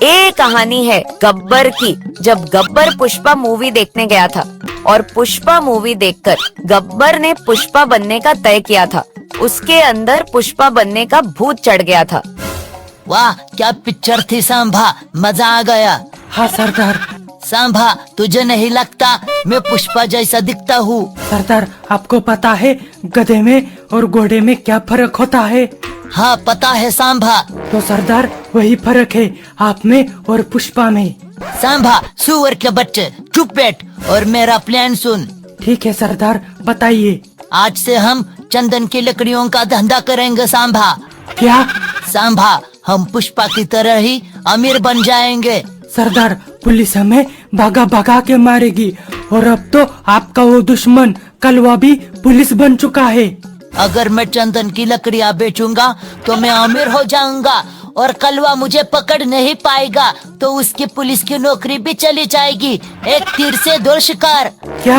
ये कहानी है गब्बर की। जब गब्बर पुष्पा मूवी देखने गया था और पुष्पा मूवी देखकर गब्बर ने पुष्पा बनने का तय किया था। उसके अंदर पुष्पा बनने का भूत चढ़ गया था। वाह, क्या पिक्चर थी सांभा, मजा आ गया। हाँ सरदार। सांभा, तुझे नहीं लगता मैं पुष्पा जैसा दिखता हूँ? सरदार, आपको पता है गधे में और घोड़े में क्या फर्क होता है? हाँ पता है सांभा। तो सरदार वही फर्क है आप में और पुष्पा में। सांभा, सुअर के बच्चे चुप बैठ और मेरा प्लान सुन। ठीक है सरदार, बताइए। आज से हम चंदन की लकड़ियों का धंधा करेंगे सांभा। क्या? सांभा, हम पुष्पा की तरह ही अमीर बन जाएंगे। सरदार, पुलिस हमें भागा भागा के मारेगी और अब तो आपका वो दुश्मन कलवा भी पुलिस बन चुका है। अगर मैं चंदन की लकड़ियाँ बेचूंगा तो मैं अमीर हो जाऊंगा और कलवा मुझे पकड़ नहीं पाएगा तो उसकी पुलिस की नौकरी भी चली जाएगी। एक तीर से दो शिकार। क्या?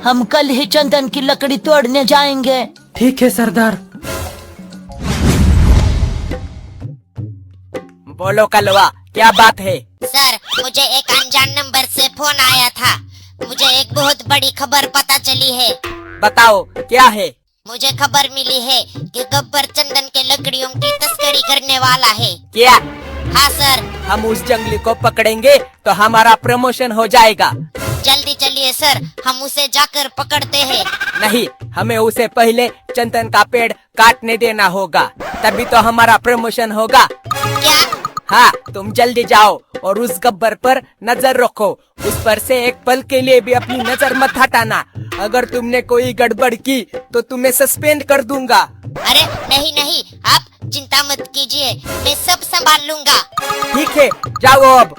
हम कल ही चंदन की लकड़ी तोड़ने जाएंगे। ठीक है सरदार। बोलो कलवा, क्या बात है? सर, मुझे एक अनजान नंबर से फोन आया था। मुझे एक बहुत बड़ी खबर पता चली है। बताओ क्या है? मुझे खबर मिली है कि गब्बर चंदन के लकड़ियों की तस्करी करने वाला है। क्या? हाँ सर। हम उस जंगली को पकड़ेंगे तो हमारा प्रमोशन हो जाएगा। जल्दी चलिए सर, हम उसे जाकर पकड़ते हैं। नहीं, हमें उसे पहले चंदन का पेड़ काटने देना होगा, तभी तो हमारा प्रमोशन होगा। क्या? हाँ, तुम जल्दी जाओ और उस गब्बर पर नजर रखो। उस पर से एक पल के लिए भी अपनी नजर मत हटाना। अगर तुमने कोई गड़बड़ की तो तुम्हें सस्पेंड कर दूंगा। अरे नहीं नहीं, आप चिंता मत कीजिए, मैं सब संभाल लूंगा। ठीक है, जाओ अब।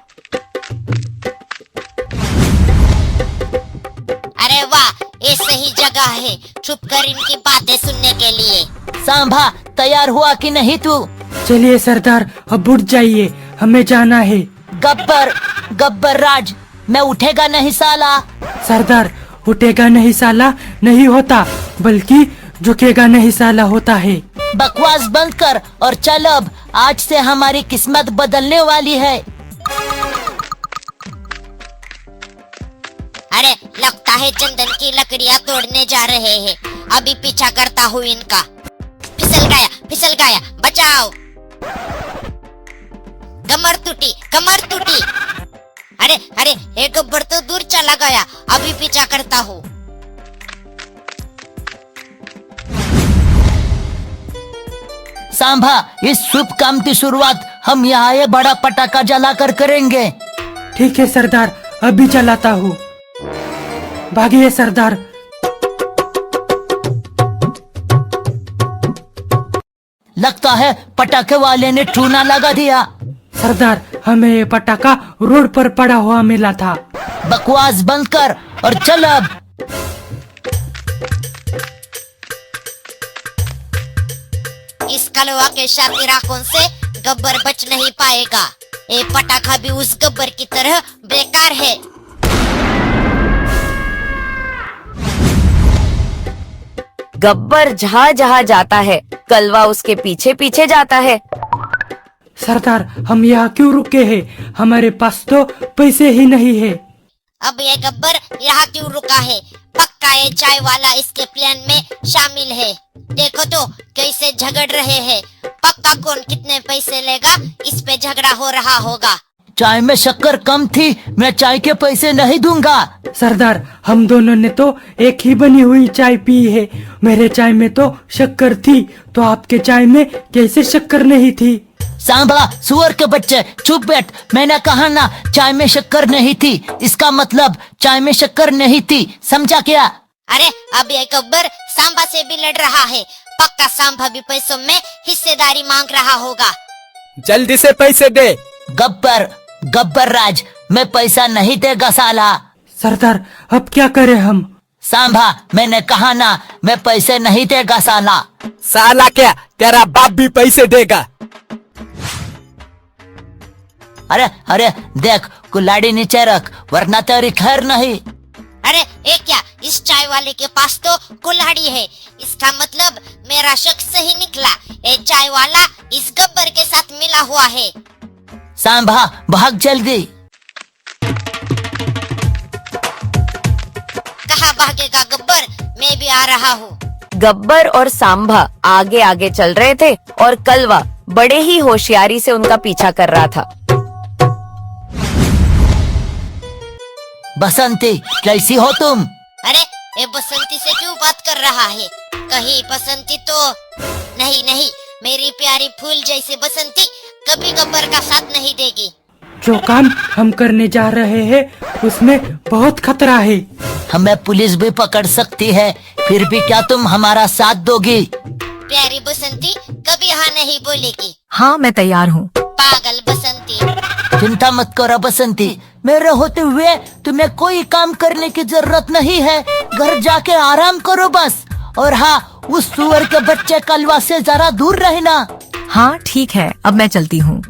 अरे वाह, ये सही जगह है छुप कर इनकी बातें सुनने के लिए। सांभा, तैयार हुआ कि नहीं तू? चलिए सरदार, अब उठ जाइए, हमें जाना है। गब्बर, गब्बर राज, मैं उठेगा नहीं साला। सरदार, उठेगा नहीं साला नहीं होता, बल्कि झुकेगा नहीं साला होता है। बकवास बंद कर और चल अब, आज से हमारी किस्मत बदलने वाली है। अरे लगता है चंदन की लकड़ियाँ तोड़ने जा रहे हैं। अभी पीछा करता हूँ इनका। फिसल गया, बचाओ। कमर टूटी। अरे अरे, ये गब्बर तो दूर चला गया, अभी पीछा करता हूँ। सांभा, इस शुभ काम की शुरुआत हम यहाँ ये बड़ा पटाखा जलाकर करेंगे। ठीक है सरदार, अभी चलाता हूँ। भागिए सरदार। लगता है पटाखे वाले ने चूना लगा दिया। सरदार, हमें ये पटाखा रोड पर पड़ा हुआ मिला था। बकवास बंद कर और चल अब। इस कलवा के शातिर आंखों से गब्बर बच नहीं पाएगा। ये पटाखा भी उस गब्बर की तरह बेकार है। गब्बर जहाँ जहाँ जाता है कलवा उसके पीछे पीछे जाता है। सरदार, हम यहाँ क्यों रुके हैं? हमारे पास तो पैसे ही नहीं है। अब ये गब्बर यहाँ क्यों रुका है? पक्का ये चाय वाला इसके प्लान में शामिल है। देखो तो कैसे झगड़ रहे हैं। पक्का कौन कितने पैसे लेगा, इस पे झगड़ा हो रहा होगा। चाय में शक्कर कम थी, मैं चाय के पैसे नहीं दूंगा। सरदार, हम दोनों ने तो एक ही बनी हुई चाय पी है। मेरे चाय में तो शक्कर थी, तो आपके चाय में कैसे शक्कर नहीं थी? सांभा, सुअर के बच्चे चुप बैठ। मैंने कहा ना, चाय में शक्कर नहीं थी, इसका मतलब चाय में शक्कर नहीं थी, समझा क्या? अरे अब ये गब्बर सांबा से भी लड़ रहा है। पक्का सांबा भी पैसों में हिस्सेदारी मांग रहा होगा। जल्दी से पैसे दे। गब्बर राज, मैं पैसा नहीं देगा साला। सरदार, अब क्या करें हम? सांभा, मैंने कहा ना, मैं पैसे नहीं देगा साला। साला क्या, तेरा बाप भी पैसे देगा। अरे देख, कुल्हाड़ी नीचे रख वरना तेरी खैर नहीं। अरे ये क्या, इस चाय वाले के पास तो कुल्हाड़ी है। इसका मतलब मेरा शक सही निकला। ये चाय वाला इस गब्बर के साथ मिला हुआ है। सांभा भाग जल्दी। कहाँ भागेगा गब्बर, मैं भी आ रहा हूँ। गब्बर और सांभा आगे आगे चल रहे थे और कलवा बड़े ही होशियारी से उनका पीछा कर रहा था। बसंती कैसी हो तुम? अरे ये बसंती से क्यों बात कर रहा है? कहीं बसंती तो नहीं, मेरी प्यारी फूल जैसी बसंती कभी गब्बर का साथ नहीं देगी। जो काम हम करने जा रहे हैं उसमें बहुत खतरा है। हमें पुलिस भी पकड़ सकती है, फिर भी क्या तुम हमारा साथ दोगी? प्यारी बसंती कभी हाँ नहीं बोलेगी। हाँ, मैं तैयार हूँ। पागल बसंती। चिंता मत करो बसंती, मेरे होते हुए तुम्हें कोई काम करने की जरूरत नहीं है। घर जाके आराम करो बस। और हाँ, उस सुअर के बच्चे कलवा से जरा दूर रहना। हाँ ठीक है, अब मैं चलती हूँ।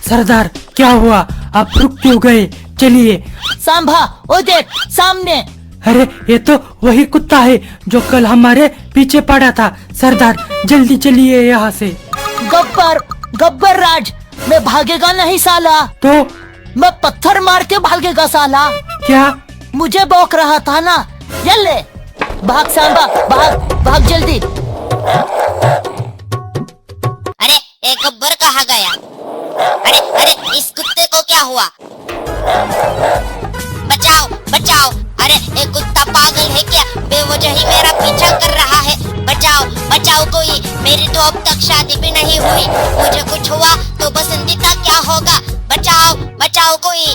सरदार क्या हुआ, आप रुक क्यों गए? चलिए। सांभा ओ देख सामने। अरे ये तो वही कुत्ता है जो कल हमारे पीछे पड़ा था। सरदार जल्दी चलिए यहाँ से। गब्बर राज, मैं भागेगा नहीं साला। तो मैं पत्थर मार के भागेगा साला। क्या? मुझे बौक रहा था ना। ये ले, भाग सांबा, भाग जल्दी। अरे ये गब्बर कहाँ गया? अरे इस कुत्ते को क्या हुआ? बचाओ। अरे ये कुत्ता पागल है क्या? बेवजह ही मेरा पीछा कर रहा है। बचाओ कोई, मेरी तो अब तक शादी भी नहीं हुई। मुझे कुछ हुआ तो बसंती का क्या होगा? बचाओ कोई।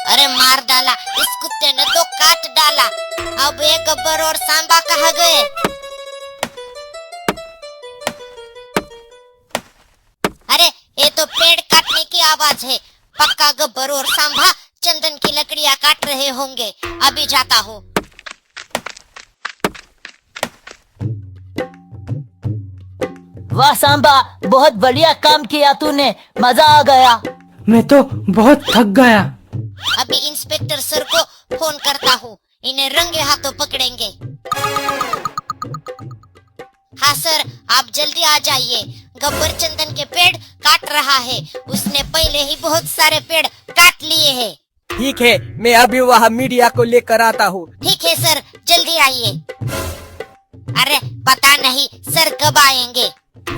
अरे मार डाला, इस कुत्ते ने तो काट डाला। अब ये गब्बर और सांबा कहाँ गए? अरे ये तो पेड़ काटने की आवाज है। पक्का गब्बर और सांबा चंदन की लकड़ियाँ काट रहे होंगे। अभी जाता हूँ। वाह सांबा, बहुत बढ़िया काम किया तूने, मजा आ गया। मैं तो बहुत थक गया। अभी इंस्पेक्टर सर को फोन करता हूँ, इन्हें रंगे हाथों पकड़ेंगे। हाँ सर, आप जल्दी आ जाइए। गब्बर चंदन के पेड़ काट रहा है। उसने पहले ही बहुत सारे पेड़ काट लिए हैं। ठीक है, मैं अभी वहाँ मीडिया को लेकर आता हूँ। ठीक है सर, जल्दी आइए। अरे पता नहीं सर कब आएंगे।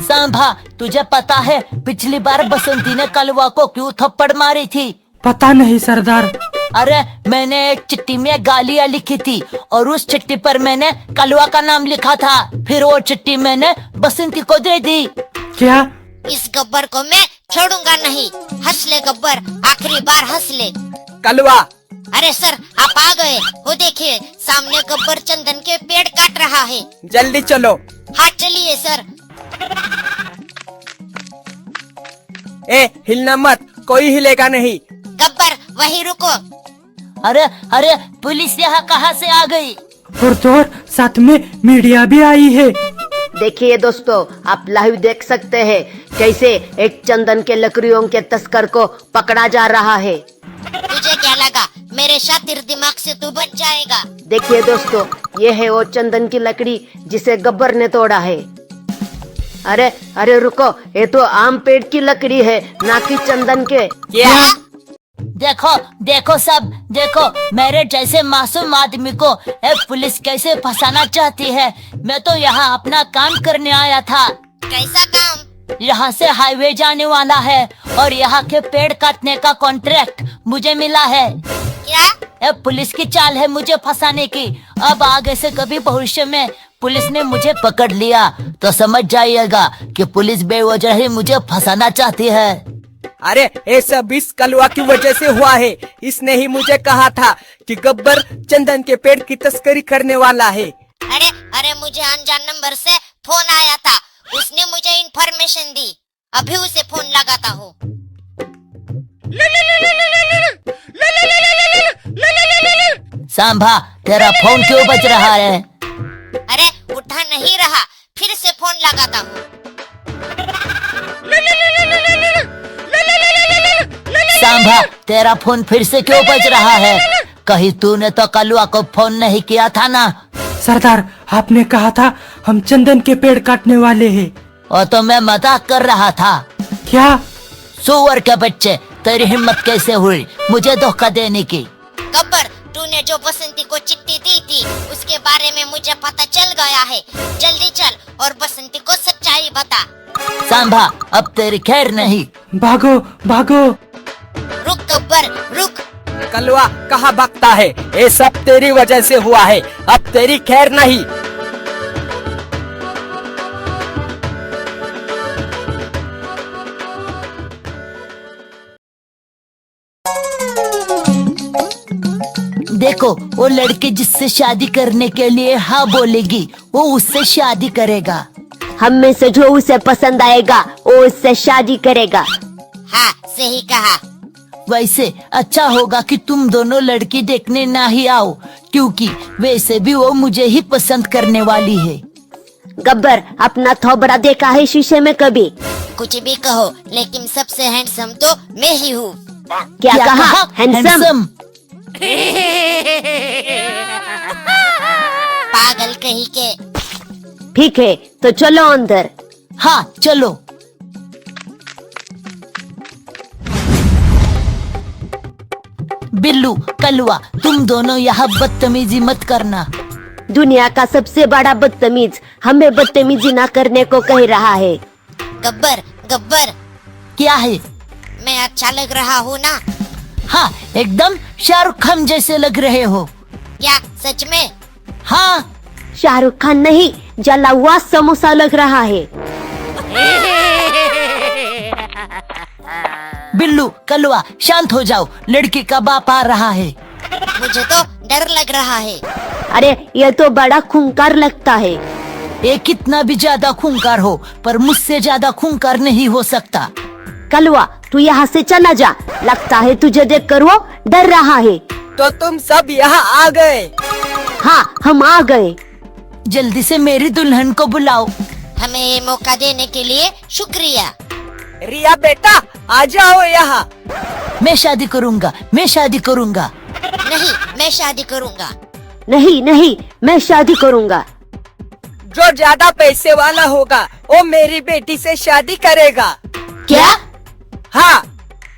सांभा, तुझे पता है पिछली बार बसंती ने कलवा को क्यों थप्पड़ मारी थी? पता नहीं सरदार। अरे मैंने एक चिट्ठी में गालियाँ लिखी थी और उस चिट्ठी पर मैंने कलवा का नाम लिखा था। फिर वो चिट्ठी मैंने बसंती को दे दी। क्या? इस गब्बर को मैं छोड़ूंगा नहीं। हंस ले गब्बर, आखिरी बार हंस ले। कलवा। अरे सर, आप आ गए। वो देखिए, सामने गब्बर चंदन के पेड़ काट रहा है। जल्दी चलो। हाँ चलिए सर। हिलना मत, कोई हिलेगा नहीं। गब्बर वहीं रुको। अरे पुलिस यहाँ कहाँ से आ गई? और साथ में मीडिया भी आई है। देखिए दोस्तों, आप लाइव देख सकते हैं कैसे एक चंदन के लकड़ियों के तस्कर को पकड़ा जा रहा है। तुझे क्या लगा मेरे शातिर दिमाग से तू बच जाएगा? देखिए दोस्तों, ये है वो चंदन की लकड़ी जिसे गब्बर ने तोड़ा है। अरे रुको, ये तो आम पेड़ की लकड़ी है, ना कि चंदन के। क्या? देखो सब देखो, मेरे जैसे मासूम आदमी को पुलिस कैसे फंसाना चाहती है। मैं तो यहाँ अपना काम करने आया था। कैसा काम? यहाँ से हाईवे जाने वाला है और यहाँ के पेड़ काटने का कॉन्ट्रैक्ट मुझे मिला है। क्या? पुलिस की चाल है मुझे फंसाने की। अब आगे से कभी भविष्य में पुलिस ने मुझे पकड़ लिया तो समझ जाइएगा कि पुलिस बेवजह ही मुझे फंसाना चाहती है। अरे ये सब इस कलवा की वजह से हुआ है। इसने ही मुझे कहा था कि गब्बर चंदन के पेड़ की तस्करी करने वाला है। अरे मुझे अनजान नंबर से फोन आया था, उसने मुझे इन्फॉर्मेशन दी। अभी उसे फोन लगाता हूँ। सांभा, तेरा फोन क्यों बज रहा है? अरे उठा नहीं रहा, फिर से फोन लगाता हूँ। सांभा, तेरा फोन फिर से क्यों बज रहा है? कहीं तूने तो कलवा को फोन नहीं किया था ना? सरदार, आपने कहा था हम चंदन के पेड़ काटने वाले हैं। और तो मैं मजाक कर रहा था। क्या? सुअर के बच्चे, तेरी हिम्मत कैसे हुई मुझे धोखा देने की? गब्बर, तूने जो बसंती को चिट्ठी दी थी उसके बारे में मुझे पता चल गया है। जल्दी चल और बसंती को सच्चाई बता। सांभा, अब तेरी खैर नहीं। भागो भागो। रुक गब्बर, रुक। कलवा कहाँ भागता है? ये सब तेरी वजह से हुआ है, अब तेरी खैर नहीं। देखो, वो लड़के जिससे शादी करने के लिए हाँ बोलेगी वो उससे शादी करेगा। हम में से जो उसे पसंद आएगा वो उससे शादी करेगा। हाँ, सही कहा। वैसे अच्छा होगा कि तुम दोनों लड़की देखने ना ही आओ, क्योंकि वैसे भी वो मुझे ही पसंद करने वाली है। गब्बर, अपना थोबड़ा देखा है शीशे में कभी? कुछ भी कहो, लेकिन सबसे हैंडसम तो मैं ही हूँ। क्या कहा? हैंडसम? पागल कहीं के। ठीक है, तो चलो अंदर। हाँ चलो। बिल्लू, कलवा, तुम दोनों यहाँ बदतमीजी मत करना। दुनिया का सबसे बड़ा बदतमीज हमें बदतमीजी ना करने को कह रहा है। गब्बर, गब्बर, क्या है? मैं अच्छा लग रहा हूँ ना? हाँ, एकदम शाहरुख खान जैसे लग रहे हो। क्या सच में? हाँ। शाहरुख खान नहीं, जला हुआ समोसा लग रहा है। बिल्लू, कलवा, शांत हो जाओ, लड़की का बाप आ रहा है। मुझे तो डर लग रहा है। अरे ये तो बड़ा खूंखार लगता है। ये कितना भी ज्यादा खूंखार हो, पर मुझसे ज्यादा खूंखार नहीं हो सकता। कलवा, तू यहाँ से चला जा। लगता है तुझे देख कर वो डर रहा है। तो तुम सब यहाँ आ गए? हाँ, हम आ गए। जल्दी से मेरी दुल्हन को बुलाओ। हमें ये मौका देने के लिए शुक्रिया। रिया बेटा, आ जाओ यहाँ। मैं शादी करूँगा, मैं शादी करूँगा। नहीं, मैं शादी करूँगा। नहीं नहीं, मैं शादी करूँगा। जो ज्यादा पैसे वाला होगा वो मेरी बेटी से शादी करेगा। क्या? हाँ,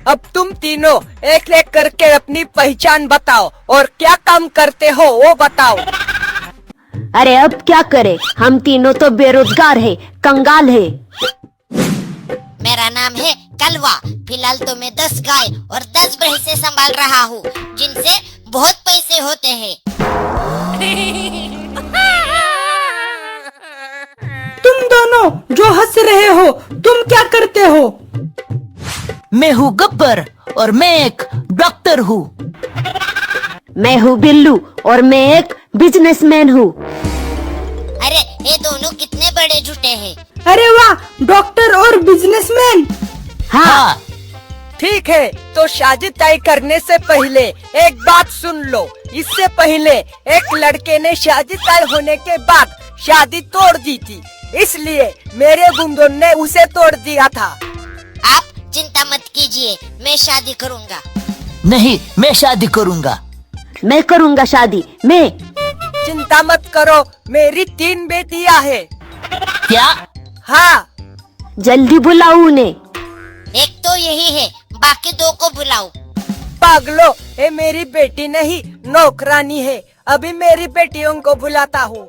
अब तुम तीनों एक एक करके अपनी पहचान बताओ और क्या काम करते हो वो बताओ। अरे अब क्या करे, हम तीनों तो बेरोजगार है, कंगाल है। मेरा नाम है कलवा। फिलहाल तो मैं 10 गाय और 10 भैंसे संभाल रहा हूँ, जिनसे बहुत पैसे होते हैं। तुम दोनों जो हंस रहे हो, तुम क्या करते हो? मैं हूँ गब्बर और मैं एक डॉक्टर हूँ। मैं हूँ बिल्लू और मैं एक बिजनेसमैन हूँ। अरे ये दोनों कितने बड़े झूठे हैं। अरे वाह, डॉक्टर और बिजनेसमैन। हाँ। ठीक है, तो शादी तय करने से पहले एक बात सुन लो। इससे पहले एक लड़के ने शादी तय होने के बाद शादी तोड़ दी थी, इसलिए मेरे गुंडों ने उसे तोड़ दिया था। आप चिंता मत कीजिए, मैं शादी करूँगा। नहीं, मैं शादी करूँगा। मैं करूँगा शादी, मैं। चिंता मत करो, मेरी 3 बेटियां हैं। क्या? हाँ। जल्दी बुलाओ उन्हें। एक तो यही है, बाकी 2 को बुलाओ। पागलो, ये मेरी बेटी नहीं नौकरानी है। अभी मेरी बेटियों को बुलाता हूँ।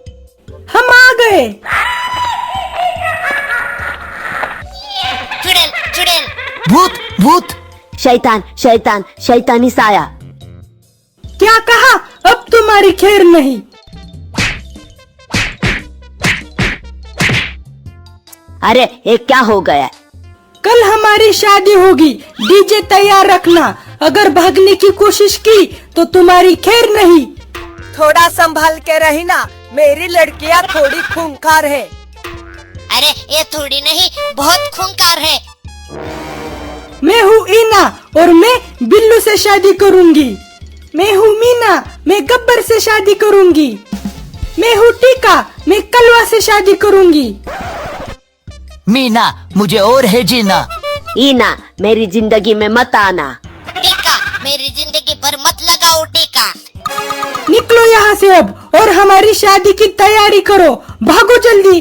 हम आ गए। चुड़ैल, चुड़ैल। भूत, भूत। शैतान, शैतान, शैतानी साया। क्या कहा? अब तुम्हारी खैर नहीं। अरे ये क्या हो गया? कल हमारी शादी होगी, डीजे तैयार रखना। अगर भागने की कोशिश की तो तुम्हारी खैर नहीं। थोड़ा संभाल के रहना, मेरी लड़कियाँ थोड़ी खूंखार है। अरे ये थोड़ी नहीं, बहुत खूंखार है। मैं हूँ ईना और मैं बिल्लू से शादी करूँगी। मैं हूँ मीना, मैं गब्बर से शादी करूँगी। मैं हूँ टीका, मैं कलवा से शादी करूँगी। मीना, मुझे और है जीना। ईना, मेरी जिंदगी में मत आना। टीका, मेरी जिंदगी पर मत लगाओ टीका। निकलो यहाँ से अब और हमारी शादी की तैयारी करो, भागो जल्दी।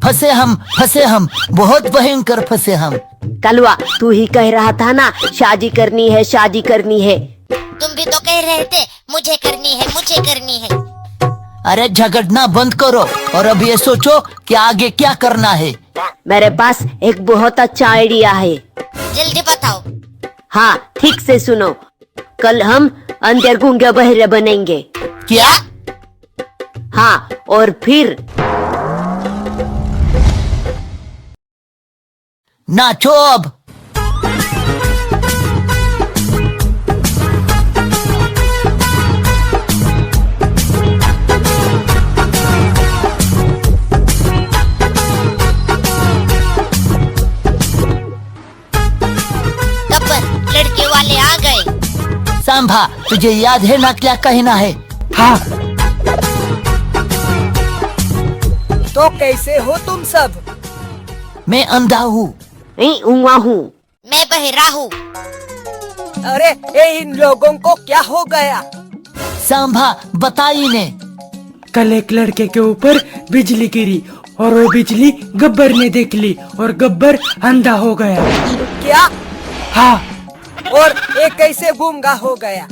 फंसे हम, बहुत भयंकर फंसे हम। कलवा, तू ही कह रहा था ना शादी करनी है, शादी करनी है। तुम भी तो कह रहे थे मुझे करनी है, मुझे करनी है। अरे झगड़ना बंद करो और अब ये सोचो कि आगे क्या करना है। मेरे पास एक बहुत अच्छा आइडिया है। जल्दी बताओ। हाँ, ठीक से सुनो। कल हम अंधे गूंगे बहरे बनेंगे। क्या? हाँ, और फिर नाचो अब। गब्बर, लड़के वाले आ गए। सांभा, तुझे याद है ना क्या कहना है? हाँ, तो कैसे हो तुम सब? मैं अंधा हूँ। नहीं हुआ हूँ। मैं बहरा हूँ। अरे ये इन लोगों को क्या हो गया? सांभा, बताई ने। कल एक लड़के के ऊपर बिजली गिरी और वो बिजली गब्बर ने देख ली और गब्बर अंधा हो गया। क्या? हाँ, और ये कैसे गूंगा हो गया?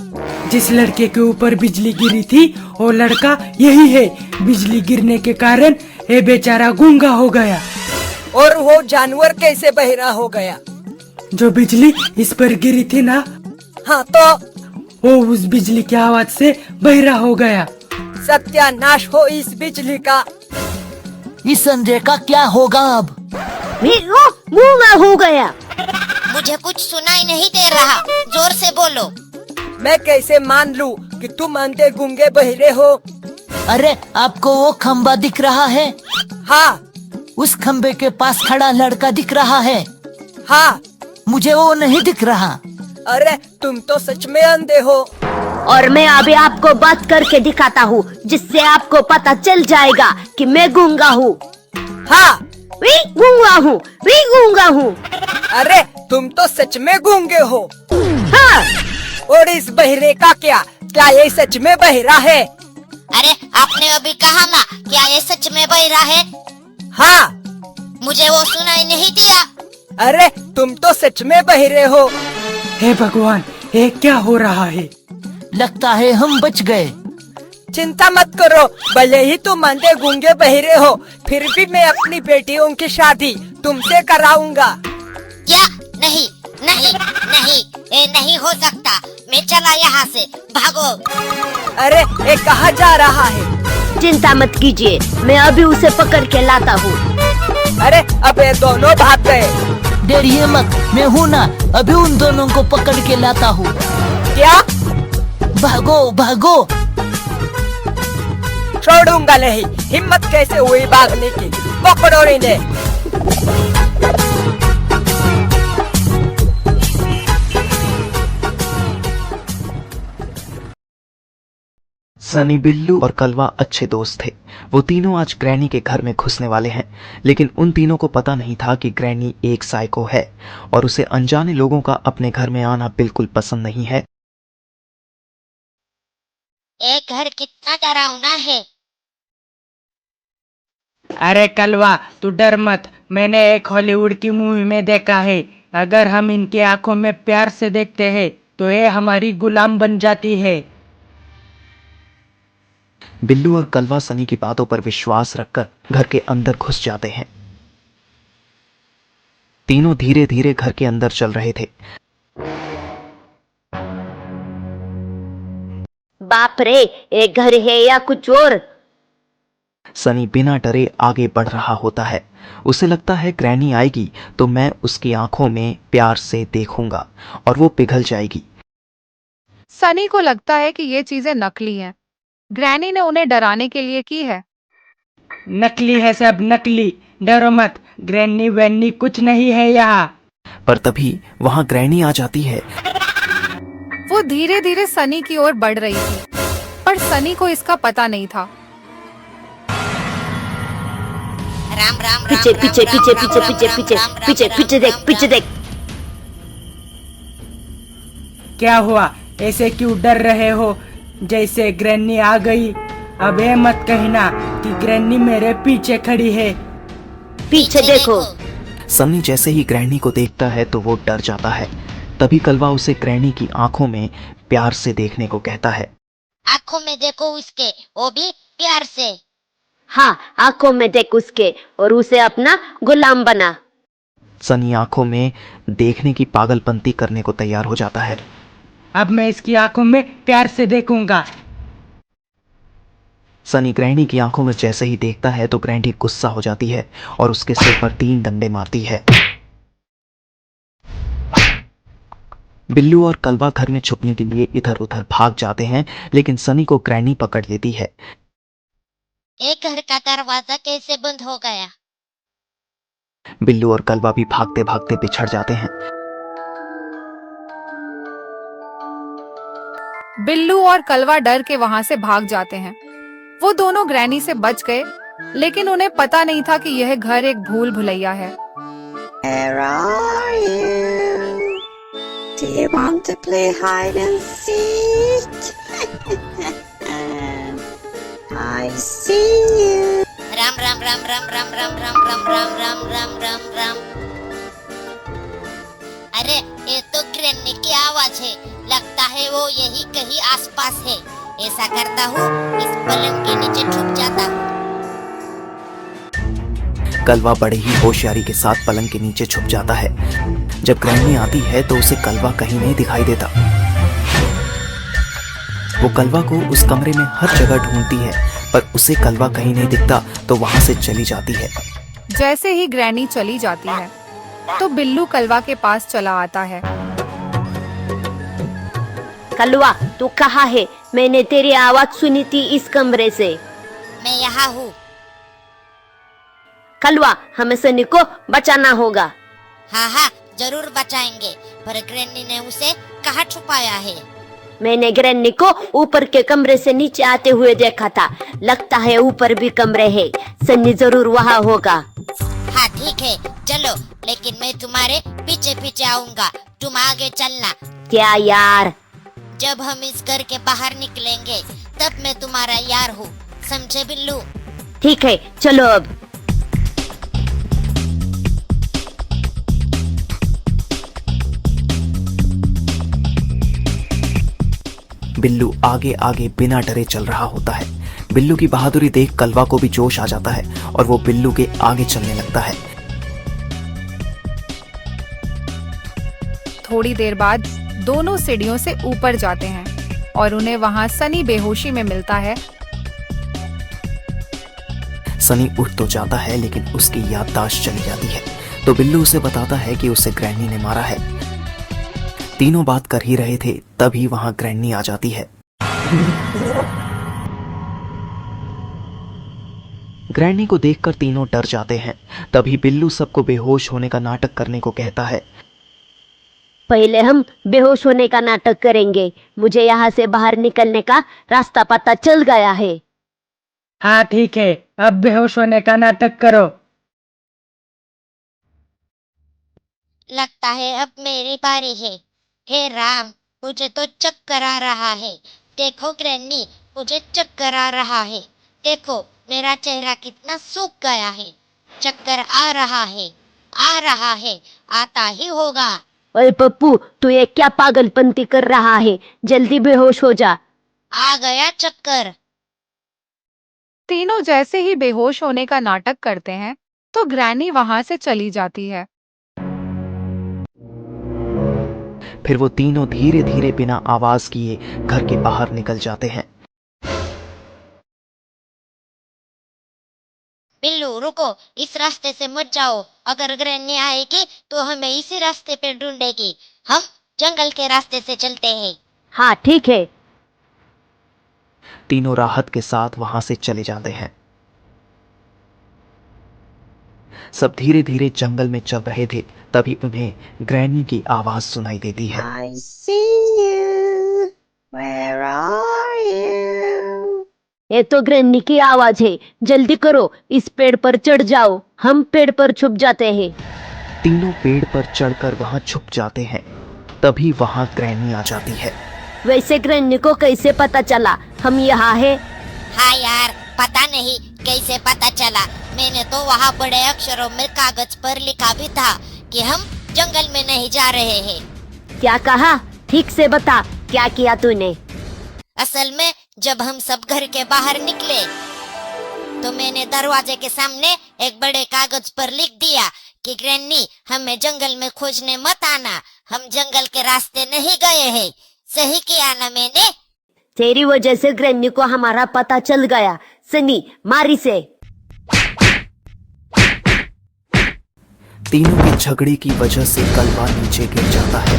जिस लड़के के ऊपर बिजली गिरी थी वो लड़का यही है। बिजली गिरने के कारण ये बेचारा गूंगा हो गया। और वो जानवर कैसे बहरा हो गया? जो बिजली इस पर गिरी थी ना, हाँ तो वो उस बिजली की आवाज से बहरा हो गया। सत्यानाश हो इस बिजली का। इस अंधे का क्या होगा अब? मैं गूंगा हो गया। मुझे कुछ सुनाई नहीं दे रहा, जोर से बोलो। मैं कैसे मान लूं कि तुम अंधे गूंगे बहरे हो? अरे, आपको वो खंबा दिख रहा है? हाँ उस खंबे के पास खड़ा लड़का दिख रहा है। हाँ। मुझे वो नहीं दिख रहा। अरे तुम तो सच में अंधे हो। और मैं अभी आपको बात करके दिखाता हूँ जिससे आपको पता चल जाएगा कि मैं गूंगा हूँ। हाँ। मैं गूंगा हूँ, मैं गूंगा हूँ। अरे तुम तो सच में गूंगे हो। हाँ। और इस बहरे का क्या? क्या ये सच में बहरा है? अरे आपने अभी कहा ना, क्या ये सच में बहरा है? हाँ। मुझे वो सुनाई नहीं दिया। अरे तुम तो सच में बहरे हो। हे भगवान, ये क्या हो रहा है? लगता है हम बच गए। चिंता मत करो, भले ही तुम अंधे गूंगे बहरे हो, फिर भी मैं अपनी बेटियों की शादी तुमसे कराऊंगा। क्या? नहीं नहीं नहीं, ये नहीं हो सकता। मैं चला यहाँ से, भागो। अरे ये कहाँ जा रहा है? चिंता मत कीजिए, मैं अभी उसे पकड़ के लाता हूँ। अरे अब ये दोनों भाग गए। डरिए मत, मैं हूँ ना, अभी उन दोनों को पकड़ के लाता हूँ। क्या? भागो भागो। छोड़ूंगा नहीं। हिम्मत कैसे हुई भागने की? पकड़ो इन्हें। सनी, बिल्लू और कलवा अच्छे दोस्त थे। वो तीनों आज ग्रैनी के घर में घुसने वाले हैं, लेकिन उन तीनों को पता नहीं था कि ग्रैनी एक साइको है और उसे अनजाने लोगों का अपने घर में आना बिल्कुल पसंद नहीं है। ये घर कितना डरावना है। अरे कलवा, तू डर मत। मैंने एक हॉलीवुड की मूवी में देखा है, अगर हम इनकी आंखों में प्यार से देखते हैं तो ये हमारी गुलाम बन जाती है। बिल्लू और कलवा सनी की बातों पर विश्वास रखकर घर के अंदर घुस जाते हैं। तीनों धीरे धीरे घर के अंदर चल रहे थे। बाप रे, एक घर है या कुछ और? सनी बिना डरे आगे बढ़ रहा होता है। उसे लगता है ग्रैनी आएगी तो मैं उसकी आंखों में प्यार से देखूंगा और वो पिघल जाएगी। सनी को लगता है कि ये चीजें नकली हैं। ग्रैनी ने उन्हें डराने के लिए की है। नकली है सब, नकली। डरो मत, ग्रैनी वैनी कुछ नहीं है यहाँ। पर तभी वहां ग्रैनी आ जाती है। वो धीरे धीरे सनी की ओर बढ़ रही थी, पर सनी को इसका पता नहीं था। राम राम पीछे पीछे पीछे पीछे पीछे पीछे पीछे पीछे देख, पीछे देख। क्या हुआ, ऐसे क्यों डर रहे हो जैसे ग्रैनी आ गई? अब ये मत कहना कि ग्रैनी मेरे पीछे खड़ी है। पीछे देखो। सनी जैसे ही ग्रैनी को देखता है तो वो डर जाता है। तभी कलवा उसे ग्रैनी की आंखों में प्यार से देखने को कहता है। आंखों में देखो उसके, वो भी प्यार से। हाँ, आंखों में देख उसके और उसे अपना गुलाम बना। सनी आंखों में देखने की पागलपंती करने को तैयार हो जाता है। अब मैं इसकी आंखों में प्यार से देखूंगा। सनी ग्रैनी की आंखों में जैसे ही देखता है तो ग्रैनी गुस्सा हो जाती है और उसके सिर पर 3 डंडे मारती है। बिल्लू और कलवा घर में छुपने के लिए इधर उधर भाग जाते हैं, लेकिन सनी को ग्रैनी पकड़ लेती है। एक घर का दरवाजा कैसे बंद हो गया? बिल्लू और कलवा भी भागते भागते बिछड़ जाते हैं। बिल्लू और कलवा डर के वहां से भाग जाते हैं। वो दोनों ग्रैनी से बच गए, लेकिन उन्हें पता नहीं था कि यह घर एक भूल भुलैया है। Where are you? Do you want to play hide and seek? I see you. Ram Ram Ram Ram Ram Ram Ram Ram Ram Ram Ram Ram Ram. अरे ये तो ग्रैनी की आवाज है, लगता है वो यही कहीं आसपास है। ऐसा करता हूँ, इस पलंग के नीचे छुप जाता हूँ। कलवा बड़े ही होशियारी के साथ पलंग के नीचे छुप जाता है। जब ग्रैनी आती है तो उसे कलवा कहीं नहीं दिखाई देता। वो कलवा को उस कमरे में हर जगह ढूंढती है, पर उसे कलवा कहीं नहीं दिखता तो वहां से चली जाती है। जैसे ही ग्रैनी चली जाती है तो बिल्लू कलवा के पास चला आता है। कलवा, तू कहाँ है? मैंने तेरी आवाज सुनी थी इस कमरे से। मैं यहाँ हूँ। कलवा, हमें सनी को बचाना होगा। हाँ हाँ, जरूर बचाएंगे, पर ग्रैनी ने उसे कहाँ छुपाया है? मैंने ग्रैनी को ऊपर के कमरे से नीचे आते हुए देखा था। लगता है ऊपर भी कमरे हैं। सनी जरूर वहाँ होगा। हाँ ठीक है, चलो, लेकिन मैं तुम्हारे पीछे पीछे आऊंगा, तुम आगे चलना। क्या यार? जब हम इस घर के बाहर निकलेंगे तब मैं तुम्हारा यार हूँ, समझे बिल्लू? ठीक है, चलो अब। बिल्लू आगे आगे बिना डरे चल रहा होता है। बिल्लू की बहादुरी देख कलवा को भी जोश आ जाता है और वो बिल्लू के आगे चलने लगता है। थोड़ी देर बाद दोनों सीढ़ियों से ऊपर जाते हैं और उन्हें वहां सनी बेहोशी में मिलता है। सनी उठ तो जाता है, लेकिन उसकी याददाश्त चली जाती है। तो बिल्लू उसे बताता है कि उसे ग्रैनी ने मारा है। तीनों बात कर ही रहे थे, तभी वहां ग्रैनी आ जाती है। ग्रैनी को देखकर तीनों डर जाते हैं। तभी बिल्लू सबको बेहोश होने का नाटक करने को कहता है। पहले हम बेहोश होने का नाटक करेंगे। मुझे यहाँ से बाहर निकलने का रास्ता पता चल गया है। हाँ ठीक है, अब बेहोश होने का नाटक करो। लगता है अब मेरी बारी है। हे राम, मुझे तो चक्कर आ रहा है। देखो ग्रैनी, मुझे चक्कर आ रहा है। देखो मेरा चेहरा कितना सूख गया है। चक्कर आ रहा है, आ रहा है, आता ही होगा। ओए पप्पू, तू ये क्या पागलपंती कर रहा है? जल्दी बेहोश हो जा। आ गया चक्कर। तीनों जैसे ही बेहोश होने का नाटक करते हैं तो ग्रैनी वहां से चली जाती है। फिर वो तीनों धीरे धीरे बिना आवाज किए घर के बाहर निकल जाते हैं। बिल्लू रुको, इस रास्ते से मत जाओ। अगर ग्रैनी आएगी तो हमें इसी रास्ते पे ढूंढेगी। हम जंगल के रास्ते से चलते हैं। हाँ ठीक है। तीनों राहत के साथ वहां से चले जाते हैं। सब धीरे धीरे जंगल में चल रहे थे, तभी उन्हें ग्रैनी की आवाज सुनाई देती है। I see you. Where are you? ये तो ग्रैनी की आवाज है। जल्दी करो, इस पेड़ पर चढ़ जाओ। हम पेड़ पर छुप जाते हैं। तीनों पेड़ पर चढ़कर वहां छुप जाते हैं। तभी वहां ग्रैनी आ जाती है। वैसे ग्रैनी को कैसे पता चला हम यहाँ है? हाँ यार, पता नहीं कैसे पता चला। मैंने तो वहाँ बड़े अक्षरों में कागज पर लिखा भी था कि हम जंगल में नहीं जा रहे हैं। क्या कहा? ठीक से बता, क्या किया तूने? असल में जब हम सब घर के बाहर निकले तो मैंने दरवाजे के सामने एक बड़े कागज पर लिख दिया कि ग्रैनी, हमें जंगल में खोजने मत आना, हम जंगल के रास्ते नहीं गए हैं। सही किया ना मैंने? तेरी वजह से ग्रैनी को हमारा पता चल गया। सनी, मार इसे। तीनों के झगड़े की वजह से कलवा नीचे गिर जाता है